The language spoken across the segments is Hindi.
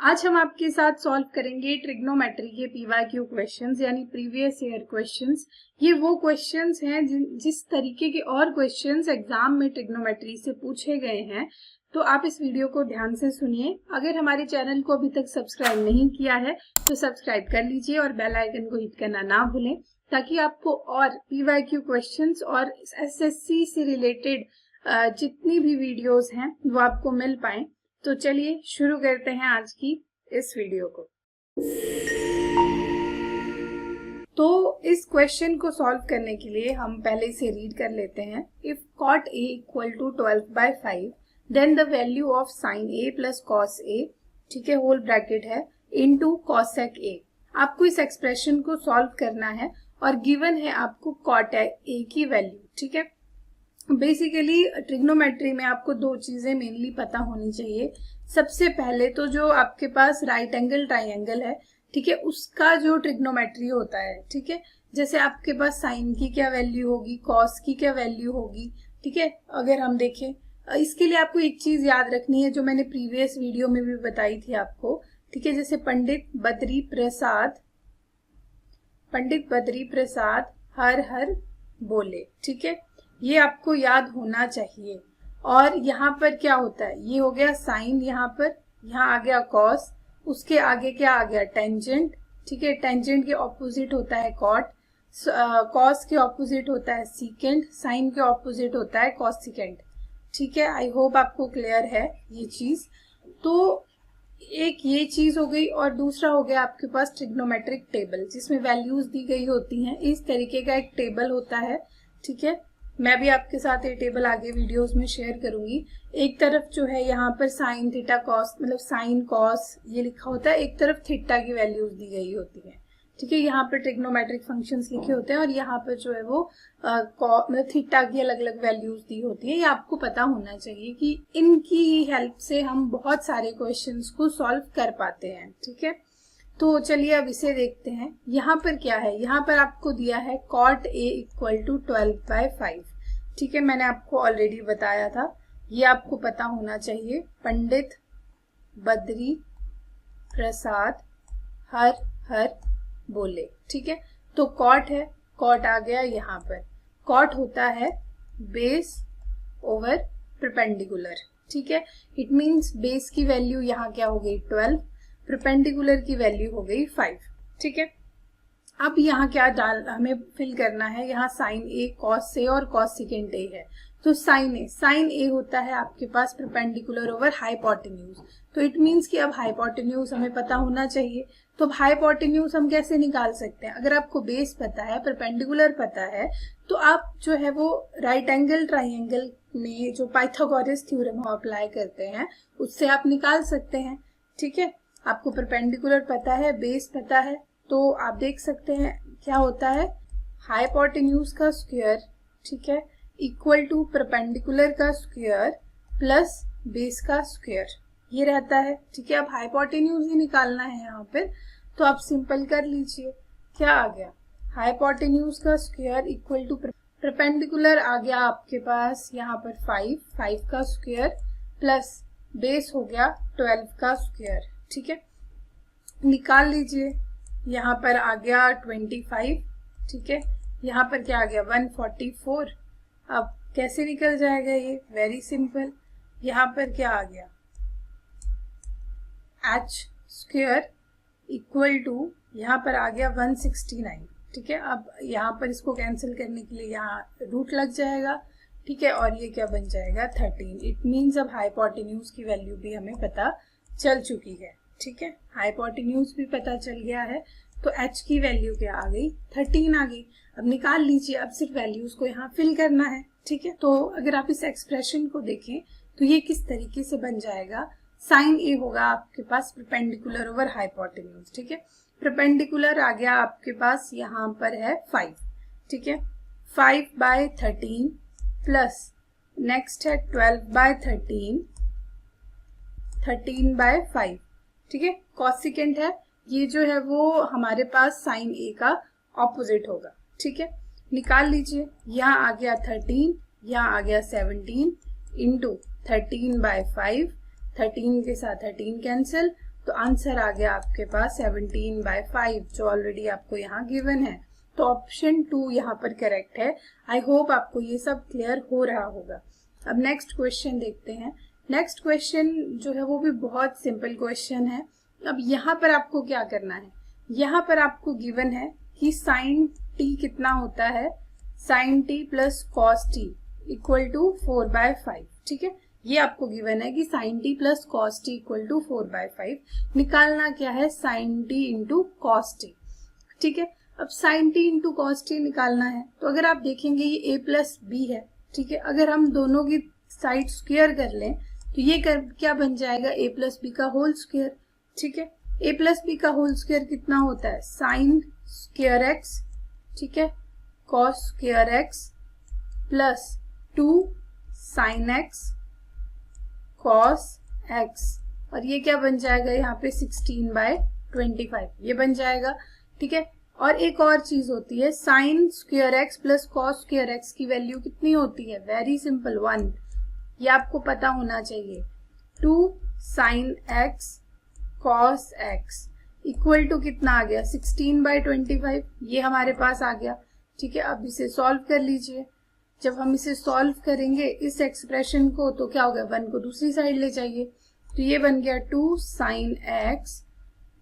आज हम आपके साथ सॉल्व करेंगे ट्रिग्नोमेट्री के पीवाईक्यू क्वेश्चंस यानी प्रीवियस ईयर क्वेश्चंस। ये वो क्वेश्चंस हैं जिस तरीके के और क्वेश्चंस एग्जाम में ट्रिग्नोमेट्री से पूछे गए हैं। तो आप इस वीडियो को ध्यान से सुनिए। अगर हमारे चैनल को अभी तक सब्सक्राइब नहीं किया है तो सब्सक्राइब कर लीजिए और बेल आइकन को हिट करना ना भूलें, ताकि आपको और पीवाईक्यू क्वेश्चंस और एसएससी से रिलेटेड जितनी भी वीडियोस हैं वो आपको मिल पाए। तो चलिए शुरू करते हैं आज की इस वीडियो को। तो इस क्वेश्चन को सॉल्व करने के लिए हम पहले इसे रीड कर लेते हैं। If cot a equal to 12/5 then the value of sin a plus cos a, ठीक है, होल ब्रैकेट है, इनटू cosec a। आपको इस एक्सप्रेशन को सॉल्व करना है और गिवन है आपको cot a की वैल्यू, ठीक है। बेसिकली ट्रिग्नोमेट्री में आपको दो चीजें मेनली पता होनी चाहिए। सबसे पहले तो जो आपके पास राइट एंगल ट्राइंगल है, ठीक है, उसका जो ट्रिग्नोमेट्री होता है, ठीक है, जैसे आपके पास साइन की क्या वैल्यू होगी, कॉस की क्या वैल्यू होगी, ठीक है। अगर हम देखें, इसके लिए आपको एक चीज याद रखनी है जो मैंने प्रीवियस वीडियो में भी बताई थी आपको, ठीक है। जैसे पंडित बद्री प्रसाद हर हर बोले, ठीक है, ये आपको याद होना चाहिए। और यहाँ पर क्या होता है, ये हो गया साइन, यहाँ पर, यहाँ आ गया कॉस, उसके आगे क्या आ गया, टेंजेंट, ठीक है। टेंजेंट के ऑपोजिट होता है कॉट, कॉस के ऑपोजिट होता है सीकेंड, साइन के ऑपोजिट होता है कॉस सीकेंड, ठीक है। आई होप आपको क्लियर है ये चीज। तो एक ये चीज हो गई और दूसरा हो गया आपके पास ट्रिग्नोमेट्रिक टेबल, जिसमें वैल्यूज दी गई होती हैं। इस तरीके का एक टेबल होता है, ठीक है। मैं भी आपके साथ ये टेबल आगे वीडियोस में शेयर करूंगी। एक तरफ जो है यहाँ पर साइन थीटा कॉस, मतलब साइन कॉस ये लिखा होता है, एक तरफ थीटा की वैल्यूज दी गई होती है, ठीक है। यहाँ पर ट्रिग्नोमेट्रिक फंक्शंस लिखे होते हैं और यहाँ पर जो है वो मतलब थीटा की अलग अलग वैल्यूज दी होती है। ये आपको पता होना चाहिए कि इनकी हेल्प से हम बहुत सारे क्वेश्चंस को सॉल्व कर पाते हैं, ठीक है। तो चलिए अब इसे देखते हैं। यहाँ पर क्या है, यहाँ पर आपको दिया है cot a इक्वल टू 12/5, ठीक है। मैंने आपको ऑलरेडी बताया था, ये आपको पता होना चाहिए। पंडित बद्री प्रसाद हर हर बोले, ठीक है। तो cot है, cot आ गया यहाँ पर। cot होता है बेस ओवर परपेंडिकुलर, ठीक है। इट मीन्स बेस की वैल्यू यहाँ क्या हो गई 12, परपेंडिकुलर की वैल्यू हो गई 5, ठीक है। अब यहाँ क्या हमें फिल करना है, यहाँ साइन ए कॉस ए और कॉस सेकेंड ए है। तो साइन ए होता है आपके पास परपेंडिकुलर ओवर हाइपोटेन्यूज। तो इट मीन्स कि अब हाइपोटेन्यूज हमें पता होना चाहिए। तो अब हाइपोटेन्यूज हम कैसे निकाल सकते हैं, अगर आपको बेस पता है, परपेंडिकुलर पता है, तो आप जो है वो राइट एंगल ट्राइंगल में जो पाइथागोरस थ्योरम हम अप्लाई करते हैं उससे आप निकाल सकते हैं, ठीक है। आपको परपेंडिकुलर पता है, बेस पता है, तो आप देख सकते हैं क्या होता है, हाइपोटेन्यूज का स्क्वायर, ठीक है, इक्वल टू परपेंडिकुलर का स्क्वायर प्लस बेस का स्क्वायर, ये रहता है, ठीक है। अब हाइपोटेन्यूज ही निकालना है यहाँ पर, तो आप सिंपल कर लीजिए। क्या आ गया, हाइपोटेन्यूज का स्क्वायर इक्वल टू परपेंडिकुलर आ गया आपके पास यहाँ पर 5 का स्क्वायर प्लस बेस हो गया 12 का स्क्वायर, ठीक है। निकाल लीजिए, यहाँ पर आ गया 25, ठीक है। यहाँ पर क्या आ गया 144। अब कैसे निकल जाएगा ये, वेरी सिंपल। यहाँ पर क्या आ गया, h स्क्वायर इक्वल टू, यहाँ पर आ गया 169, ठीक है। अब यहाँ पर इसको कैंसिल करने के लिए यहाँ रूट लग जाएगा, ठीक है, और ये क्या बन जाएगा 13। इट मीन्स अब हाइपोटेन्यूज की वैल्यू भी हमें पता चल चुकी है, ठीक है। हाइपोटेन्यूज भी पता चल गया है, तो h की वैल्यू क्या आ गई 13 आ गई। अब निकाल लीजिए, अब सिर्फ वैल्यूज को यहाँ फिल करना है, ठीक है। तो अगर आप इस एक्सप्रेशन को देखें तो ये किस तरीके से बन जाएगा, साइन ए होगा आपके पास परपेंडिकुलर ओवर हाइपोटेन्यूज, ठीक है। परपेंडिकुलर आ गया आपके पास यहाँ पर है 5, ठीक है, 5/13 प्लस नेक्स्ट है 12/13, 13/5, ठीक है। कॉसिकेंट है, ये जो है वो हमारे पास साइन ए का ऑपोजिट होगा, ठीक है। निकाल लीजिए, यहाँ आ गया 13, यहाँ आ गया 17 इंटू 13/5, 13 के साथ 13 कैंसिल, तो आंसर आ गया आपके पास 17/5 जो ऑलरेडी आपको यहाँ गिवन है। तो ऑप्शन 2 यहाँ पर करेक्ट है। आई होप आपको ये सब क्लियर हो रहा होगा। अब नेक्स्ट क्वेश्चन देखते हैं। नेक्स्ट क्वेश्चन जो है वो भी बहुत सिंपल क्वेश्चन है। अब यहाँ पर आपको क्या करना है, यहाँ पर आपको गिवन है कि साइन t कितना होता है, sine t plus cos t equal to 4/5। ठीक है, ये आपको गिवन है कि sine t plus cos t equal to 4/5। निकालना क्या है, sine t into cos t। ठीक है, अब sine t into cos t निकालना है तो अगर आप देखेंगे ये a प्लस b है। ठीक है, अगर हम दोनों की साइड स्क्वायर कर लें तो ये क्या बन जाएगा, a प्लस बी का होल स्क्वायर। ठीक है, a प्लस बी का होल स्क्वायर कितना होता है, साइन स्क्वायर x, ठीक है, cos square x plus 2 sine x cos x, और ये क्या बन जाएगा यहाँ पे 16/25 ये बन जाएगा। ठीक है, और एक और चीज होती है, sine square x plus cos square x की वैल्यू कितनी होती है, वेरी सिंपल 1, ये आपको पता होना चाहिए। 2 sine x cos x equal to कितना आ गया, 16/25, ये हमारे पास आ गया। ठीक है, अब इसे सॉल्व कर लीजिए। जब हम इसे सॉल्व करेंगे इस एक्सप्रेशन को तो क्या होगा, 1 को दूसरी साइड ले जाइए तो ये बन गया 2 साइन x,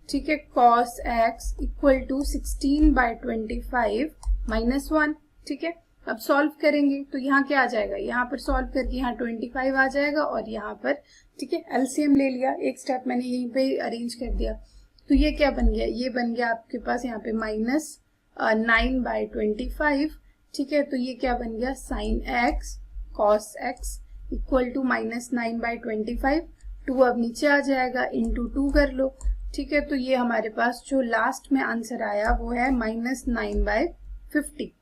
ठीक है, cos x equal to 16/25 minus 1। ठीक है, अब सॉल्व करेंगे तो यहाँ क्या आ जाएगा, यहाँ पर सॉल्व करके यहाँ 25 आ जाएगा और यहाँ पर, ठीक है, एलसीएम ले लिया, एक स्टेप मैंने यहीं पे अरेंज कर दिया तो ये क्या बन गया, ये बन गया आपके पास यहाँ पे माइनस 9/25। ठीक है, तो ये क्या बन गया, sine x cos x equal to minus 9/25। 2 अब नीचे आ जाएगा, इंटू 2 कर लो। ठीक है, तो ये हमारे पास जो लास्ट में आंसर आया वो है माइनस 9/50।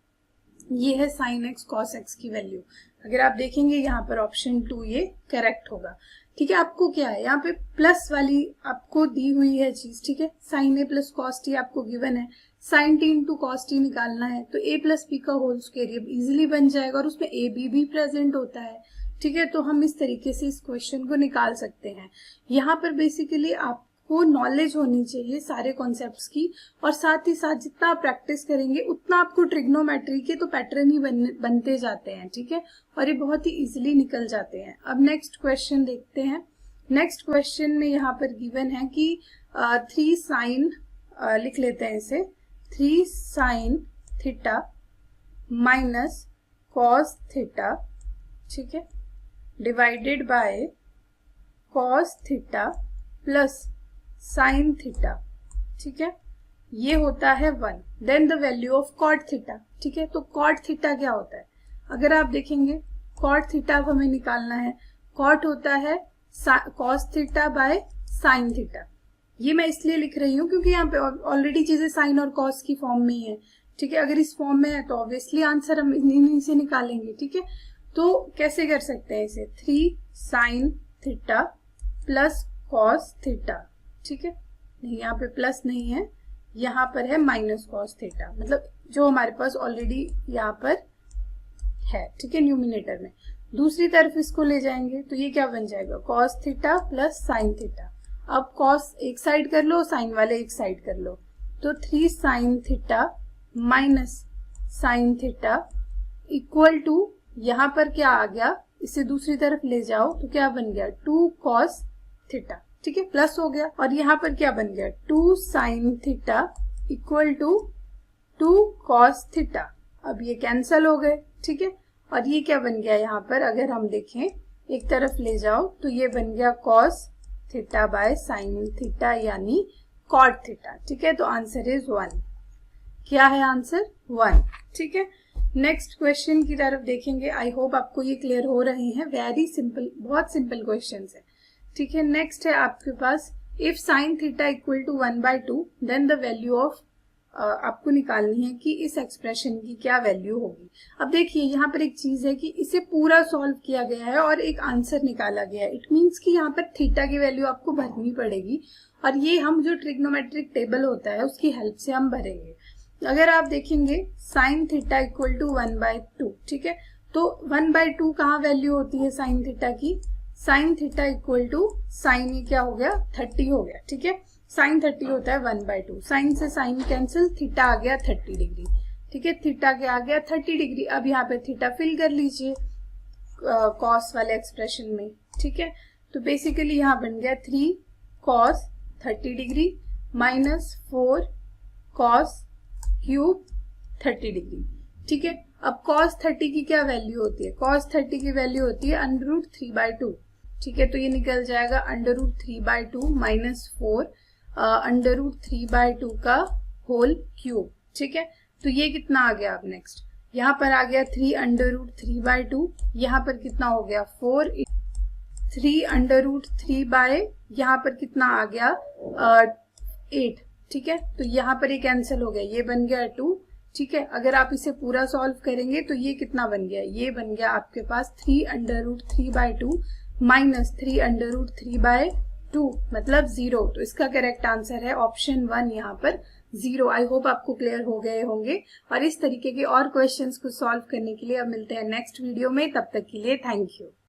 ये है साइन x कॉस x की वैल्यू। अगर आप देखेंगे यहाँ पर ऑप्शन 2 ये करेक्ट होगा। ठीक है, आपको क्या है, यहाँ पे प्लस वाली आपको दी हुई है चीज। ठीक है, sine a plus cos t आपको गिवन है, sine t into cos t निकालना है तो a प्लस b का होल स्क्वायर इजीली बन जाएगा और उसमें a b भी प्रेजेंट होता है। ठीक है, तो हम इस तरीके से इस क्वेश्चन को निकाल सकते हैं। यहाँ पर बेसिकली आपको नॉलेज होनी चाहिए सारे कॉन्सेप्ट्स की, और साथ ही साथ जितना आप प्रैक्टिस करेंगे उतना आपको ट्रिग्नोमेट्री के तो पैटर्न ही बनते जाते हैं। ठीक है, और ये बहुत ही इजीली निकल जाते हैं। अब नेक्स्ट क्वेश्चन देखते हैं। नेक्स्ट क्वेश्चन में यहाँ पर गिवन है कि 3 साइन, लिख लेते हैं इसे, 3 sine theta minus cos theta, ठीक है, divided by cos theta plus sine theta. ठीक है, ये होता है 1। Then the value of cot theta. ठीक है, तो कॉट थीटा क्या होता है, अगर आप देखेंगे कॉट थीटा हमें निकालना है, कॉट होता है cos theta by sine theta. ये मैं इसलिए लिख रही हूँ क्योंकि यहाँ पे ऑलरेडी चीजें साइन और कॉस की फॉर्म में ही है। ठीक है, अगर इस फॉर्म में है तो ऑब्वियसली आंसर हम इन्हीं से निकालेंगे। ठीक है, तो कैसे कर सकते हैं इसे, 3 sine theta plus cos theta. ठीक है, नहीं यहाँ पे प्लस नहीं है, यहाँ पर है माइनस कॉस थीटा, मतलब जो हमारे पास ऑलरेडी यहाँ पर है। ठीक है, न्यूमिनेटर में दूसरी तरफ इसको ले जाएंगे तो ये क्या बन जाएगा, cos theta plus sine theta. अब कॉस एक साइड कर लो, साइन वाले एक साइड कर लो, तो 3 sine theta minus sine theta equal to, यहाँ पर क्या आ गया, इसे दूसरी तरफ ले जाओ तो क्या बन गया, 2 कॉस थीटा। ठीक है, प्लस हो गया, और यहाँ पर क्या बन गया, 2 sine theta equal to 2 cos theta. अब ये कैंसल हो गए। ठीक है, और ये क्या बन गया, यहाँ पर अगर हम देखें एक तरफ ले जाओ तो ये बन गया cos theta by sine theta यानी कॉट थीटा। ठीक है, तो आंसर इज 1। क्या है आंसर, 1। ठीक है, नेक्स्ट क्वेश्चन की तरफ देखेंगे। आई होप आपको ये क्लियर हो रहे हैं, वेरी सिंपल, बहुत सिंपल क्वेश्चन है। ठीक है, नेक्स्ट है आपके पास, if sine theta equal to 1/2 then the value of, आपको निकालनी है कि इस एक्सप्रेशन की क्या वैल्यू होगी। अब देखिए यहाँ पर एक चीज है कि इसे पूरा सॉल्व किया गया है और एक आंसर निकाला गया है। इट मीन्स कि यहाँ पर थीटा की वैल्यू आपको भरनी पड़ेगी, और ये हम जो ट्रिग्नोमेट्रिक टेबल होता है उसकी हेल्प से हम भरेंगे। अगर आप देखेंगे साइन थीटा इक्वल टू 1/2, ठीक है, तो 1/2 कहाँ वैल्यू होती है साइन थीटा की, sine theta equal to sine ये क्या हो गया 30 हो गया, ठीक है। साइन 30 होता है 1/2, साइन से साइन कैंसिल, थीटा आ गया 30 डिग्री, ठीक है। थीटा क्या आ गया 30 डिग्री। अब यहाँ पे थीटा फिल कर लीजिए कॉस वाले एक्सप्रेशन में, ठीक है। तो बेसिकली यहाँ बन गया 3 cos 30 degree minus 4 cos cube 30 degree, ठीक है। अब cos 30 की क्या वैल्यू होती है, cos 30 की वैल्यू होती है √3/2, ठीक है। तो ये निकल जाएगा √3/2 माइनस 4 √3/2 का होल क्यूब, ठीक है। तो ये कितना आ गया, अब नेक्स्ट यहाँ पर आ गया 3 √3/2, यहाँ पर कितना हो गया 4, 3 √3 यहाँ पर कितना आ गया 8, ठीक है। तो यहाँ पर ये कैंसिल हो गया, ये बन गया 2, ठीक है। अगर आप इसे पूरा सॉल्व करेंगे तो ये कितना बन गया, ये बन गया आपके पास 3 √3/2 माइनस 3 √3/2 मतलब 0। तो इसका करेक्ट आंसर है ऑप्शन 1 यहाँ पर 0। आई होप आपको क्लियर हो गए होंगे। और इस तरीके के और क्वेश्चंस को सॉल्व करने के लिए अब मिलते हैं नेक्स्ट वीडियो में, तब तक के लिए थैंक यू।